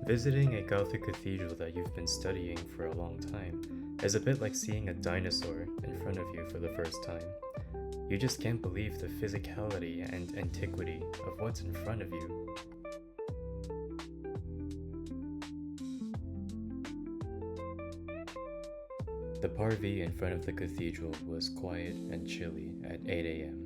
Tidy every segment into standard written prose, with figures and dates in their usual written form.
Visiting a Gothic cathedral that you've been studying for a long time is a bit like seeing a dinosaur in front of you for the first time. You just can't believe the physicality and antiquity of what's in front of you. The parvis in front of the cathedral was quiet and chilly at 8 a.m.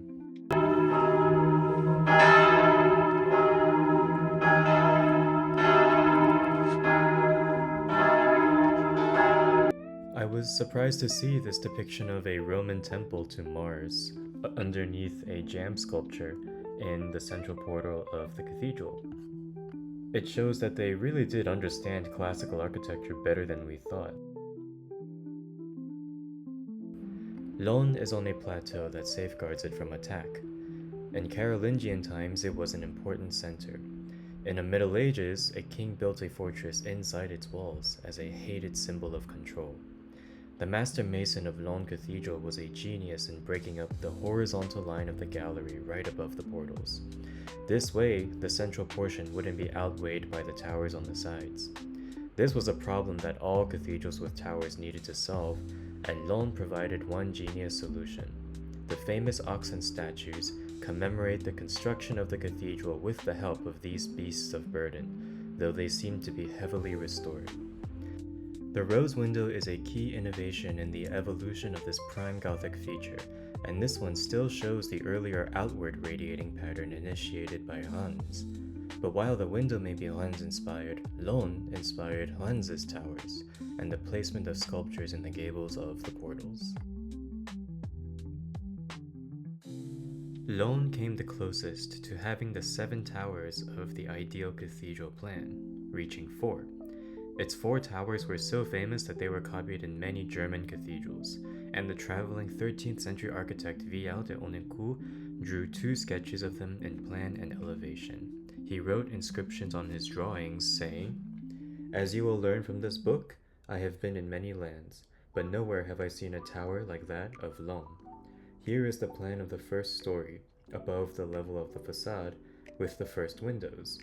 I was surprised to see this depiction of a Roman temple to Mars underneath a jam sculpture in the central portal of the cathedral. It shows that they really did understand classical architecture better than we thought. Laon is on a plateau that safeguards it from attack. In Carolingian times, it was an important center. In the Middle Ages, a king built a fortress inside its walls as a hated symbol of control. The master mason of Laon Cathedral was a genius in breaking up the horizontal line of the gallery right above the portals. This way, the central portion wouldn't be outweighed by the towers on the sides. This was a problem that all cathedrals with towers needed to solve, and Laon provided one genius solution. The famous oxen statues commemorate the construction of the cathedral with the help of these beasts of burden, though they seem to be heavily restored. The rose window is a key innovation in the evolution of this prime Gothic feature, and this one still shows the earlier outward radiating pattern initiated by Hans. But while the window may be Hans-inspired, Laon inspired Hans's towers, and the placement of sculptures in the gables of the portals. Laon came the closest to having the 7 towers of the ideal cathedral plan, reaching 4. Its 4 towers were so famous that they were copied in many German cathedrals, and the traveling 13th century architect Vial de Honnecourt drew 2 sketches of them in plan and elevation. He wrote inscriptions on his drawings saying, "As you will learn from this book, I have been in many lands, but nowhere have I seen a tower like that of Laon. Here is the plan of the first story, above the level of the facade, with the first windows.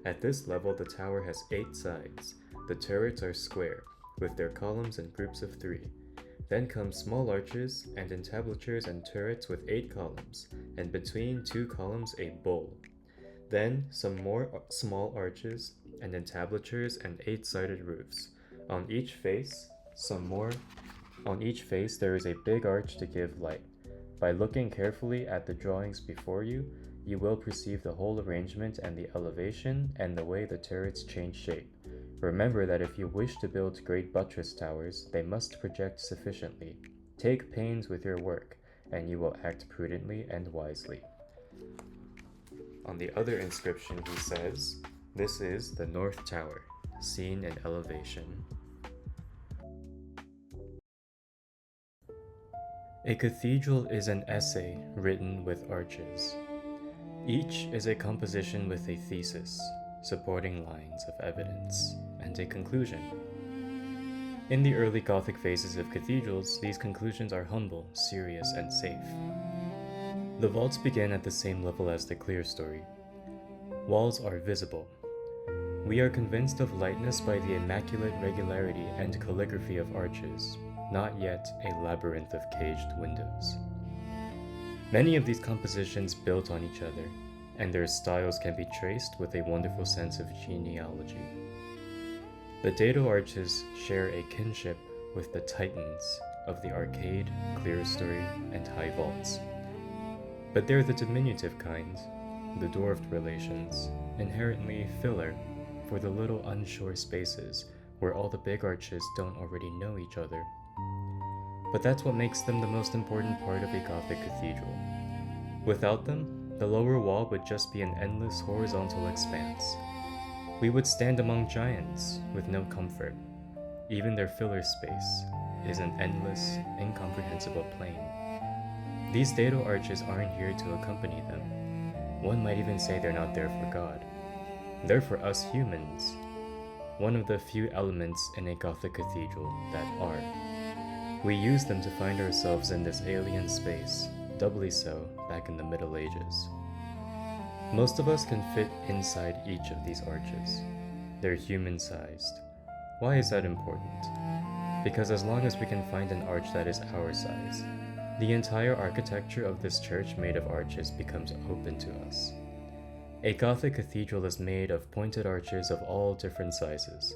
At this level the tower has 8 sides. The turrets are square, with their columns in groups of 3. Then come small arches and entablatures and turrets with 8 columns, and between 2 columns a bowl. Then some more small arches and entablatures and 8-sided roofs. On each face there is a big arch to give light. By looking carefully at the drawings before you, you will perceive the whole arrangement and the elevation and the way the turrets change shape. Remember that if you wish to build great buttress towers, they must project sufficiently. Take pains with your work, and you will act prudently and wisely." On the other inscription he says, "This is the North Tower, seen in elevation." A cathedral is an essay written with arches. Each is a composition with a thesis, supporting lines of evidence, and a conclusion. In the early Gothic phases of cathedrals, these conclusions are humble, serious, and safe. The vaults begin at the same level as the clerestory. Walls are visible. We are convinced of lightness by the immaculate regularity and calligraphy of arches, not yet a labyrinth of caged windows. Many of these compositions built on each other, and their styles can be traced with a wonderful sense of genealogy. The dado arches share a kinship with the titans of the arcade, clerestory, and high vaults. But they're the diminutive kind, the dwarfed relations, inherently filler for the little unsure spaces where all the big arches don't already know each other. But that's what makes them the most important part of a Gothic cathedral. Without them, the lower wall would just be an endless horizontal expanse. We would stand among giants with no comfort. Even their filler space is an endless, incomprehensible plain. These dado arches aren't here to accompany them. One might even say they're not there for God. They're for us humans, one of the few elements in a Gothic cathedral that are. We use them to find ourselves in this alien space, doubly so back in the Middle Ages. Most of us can fit inside each of these arches. They're human-sized. Why is that important? Because as long as we can find an arch that is our size, the entire architecture of this church made of arches becomes open to us. A Gothic cathedral is made of pointed arches of all different sizes,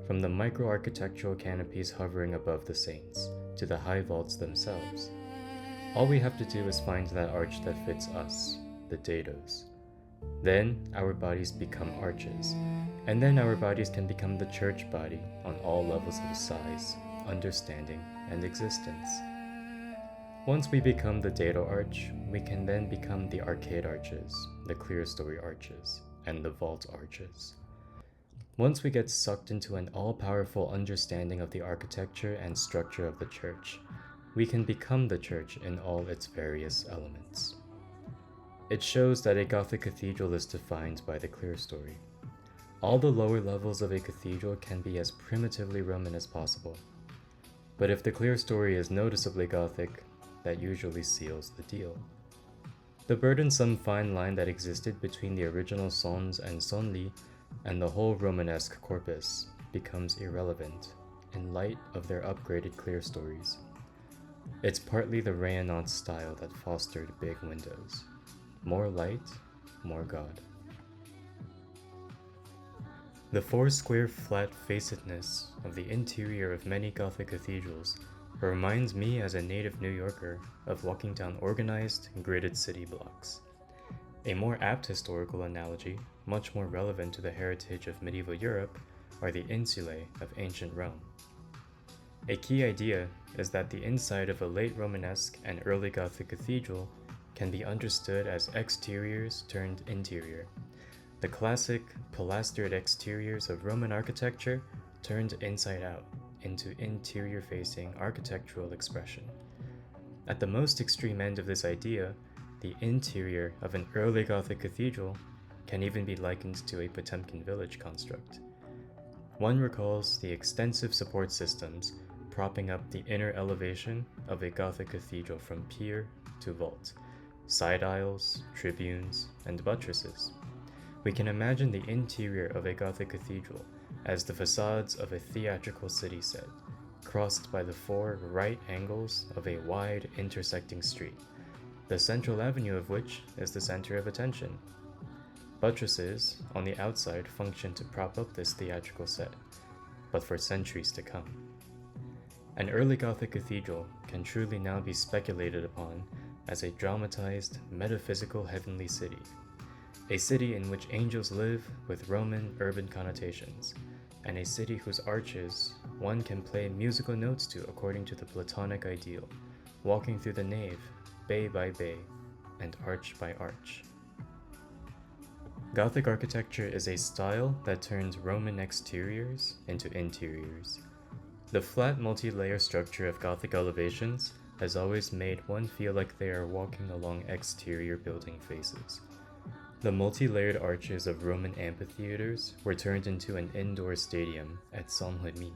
from the micro-architectural canopies hovering above the saints to the high vaults themselves. All we have to do is find that arch that fits us, the dados. Then our bodies become arches, and then our bodies can become the church body on all levels of size, understanding, and existence. Once we become the dado arch, we can then become the arcade arches, the clerestory arches, and the vault arches. Once we get sucked into an all-powerful understanding of the architecture and structure of the church, we can become the church in all its various elements. It shows that a Gothic cathedral is defined by the clerestory. All the lower levels of a cathedral can be as primitively Roman as possible. But if the clerestory is noticeably Gothic, that usually seals the deal. The burdensome fine line that existed between the original Sons and Sonli and the whole Romanesque corpus becomes irrelevant in light of their upgraded clerestories. It's partly the Renaissance style that fostered big windows. More light, more God. The four-square flat-facedness of the interior of many Gothic cathedrals reminds me as a native New Yorker of walking down organized, gridded city blocks. A more apt historical analogy, much more relevant to the heritage of medieval Europe, are the insulae of ancient Rome. A key idea is that the inside of a late Romanesque and early Gothic cathedral can be understood as exteriors turned interior. The classic pilastered exteriors of Roman architecture turned inside out into interior-facing architectural expression. At the most extreme end of this idea, the interior of an early Gothic cathedral can even be likened to a Potemkin village construct. One recalls the extensive support systems propping up the inner elevation of a Gothic cathedral from pier to vault, side aisles, tribunes, and buttresses. We can imagine the interior of a Gothic cathedral as the facades of a theatrical city set, crossed by the four right angles of a wide intersecting street, the central avenue of which is the center of attention. Buttresses on the outside function to prop up this theatrical set, but for centuries to come. An early Gothic cathedral can truly now be speculated upon as a dramatized, metaphysical heavenly city, a city in which angels live with Roman urban connotations, and a city whose arches one can play musical notes to according to the Platonic ideal, walking through the nave, bay by bay, and arch by arch. Gothic architecture is a style that turns Roman exteriors into interiors. The flat multi-layer structure of Gothic elevations has always made one feel like they are walking along exterior building faces. The multi-layered arches of Roman amphitheaters were turned into an indoor stadium at Saint-Rémy,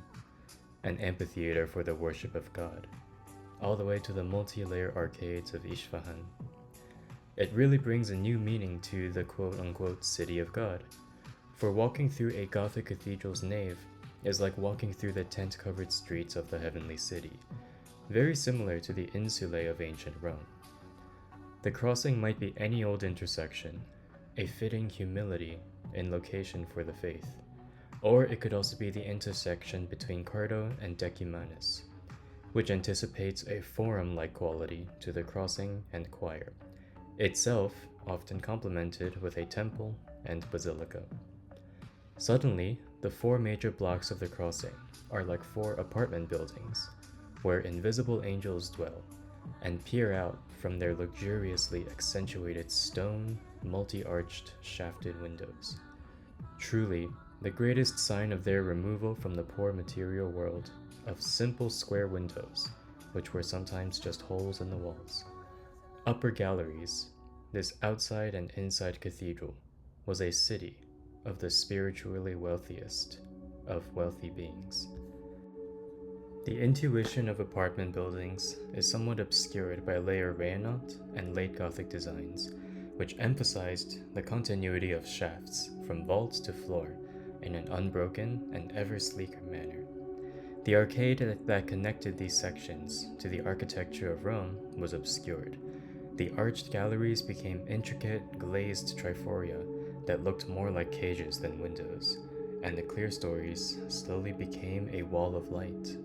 an amphitheater for the worship of God, all the way to the multi-layer arcades of Isfahan. It really brings a new meaning to the quote-unquote City of God, for walking through a Gothic cathedral's nave is like walking through the tent-covered streets of the heavenly city, very similar to the insulae of ancient Rome. The crossing might be any old intersection, a fitting humility in location for the faith, or it could also be the intersection between Cardo and Decumanus, which anticipates a forum-like quality to the crossing and choir, itself often complemented with a temple and basilica. Suddenly, the four major blocks of the crossing are like four apartment buildings, where invisible angels dwell, and peer out from their luxuriously accentuated stone, multi-arched, shafted windows. Truly, the greatest sign of their removal from the poor material world of simple square windows, which were sometimes just holes in the walls. Upper galleries, this outside and inside cathedral, was a city of the spiritually wealthiest of wealthy beings. The intuition of apartment buildings is somewhat obscured by later Renaissance and late Gothic designs, which emphasized the continuity of shafts from vault to floor in an unbroken and ever sleeker manner. The arcade that connected these sections to the architecture of Rome was obscured. The arched galleries became intricate, glazed triforia that looked more like cages than windows, and the clerestories slowly became a wall of light